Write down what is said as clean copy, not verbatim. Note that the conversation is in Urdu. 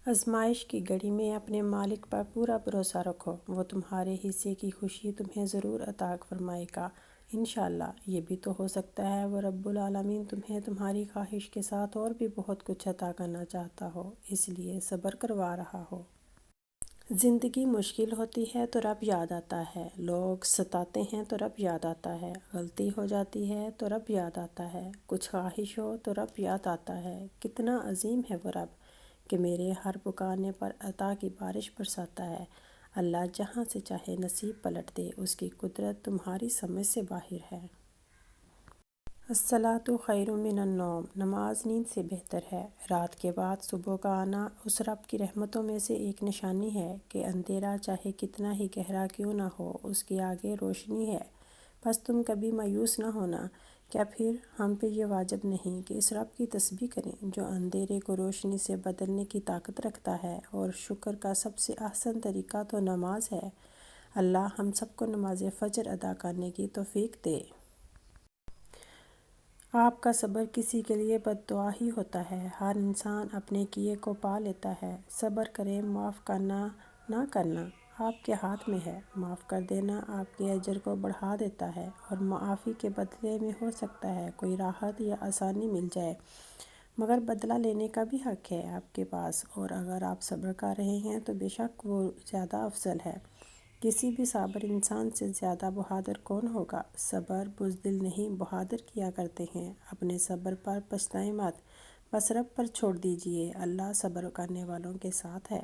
آزمائش کی گھڑی میں اپنے مالک پر پورا بھروسہ رکھو، وہ تمہارے حصے کی خوشی تمہیں ضرور عطا فرمائے گا انشاءاللہ۔ یہ بھی تو ہو سکتا ہے وہ رب العالمین تمہیں تمہاری خواہش کے ساتھ اور بھی بہت کچھ عطا کرنا چاہتا ہو، اس لیے صبر کروا رہا ہو۔ زندگی مشکل ہوتی ہے تو رب یاد آتا ہے، لوگ ستاتے ہیں تو رب یاد آتا ہے، غلطی ہو جاتی ہے تو رب یاد آتا ہے، کچھ خواہش ہو تو رب یاد آتا ہے۔ کتنا عظیم ہے وہ رب کہ میرے ہر پکارنے پر عطا کی بارش برساتا ہے۔ اللہ جہاں سے چاہے نصیب پلٹ دے، اس کی قدرت تمہاری سمجھ سے باہر ہے۔ الصلاۃ خیر من النوم، نماز نیند سے بہتر ہے۔ رات کے بعد صبح کا آنا اس رب کی رحمتوں میں سے ایک نشانی ہے کہ اندھیرا چاہے کتنا ہی گہرا کیوں نہ ہو، اس کے آگے روشنی ہے۔ بس تم کبھی مایوس نہ ہونا۔ کیا پھر ہم پہ یہ واجب نہیں کہ اس رب کی تسبیح کریں جو اندھیرے کو روشنی سے بدلنے کی طاقت رکھتا ہے؟ اور شکر کا سب سے احسن طریقہ تو نماز ہے۔ اللہ ہم سب کو نماز فجر ادا کرنے کی توفیق دے۔ آپ کا صبر کسی کے لیے بد دعا ہی ہوتا ہے۔ ہر انسان اپنے کیے کو پا لیتا ہے۔ صبر کریں، معاف کرنا نہ کرنا آپ کے ہاتھ میں ہے۔ معاف کر دینا آپ کے اجر کو بڑھا دیتا ہے، اور معافی کے بدلے میں ہو سکتا ہے کوئی راحت یا آسانی مل جائے، مگر بدلہ لینے کا بھی حق ہے آپ کے پاس، اور اگر آپ صبر کر رہے ہیں تو بے شک وہ زیادہ افضل ہے۔ کسی بھی صابر انسان سے زیادہ بہادر کون ہوگا؟ صبر بزدل نہیں بہادر کیا کرتے ہیں۔ اپنے صبر پر پچھتائیں مت، بس رب پر چھوڑ دیجئے، اللہ صبر کرنے والوں کے ساتھ ہے۔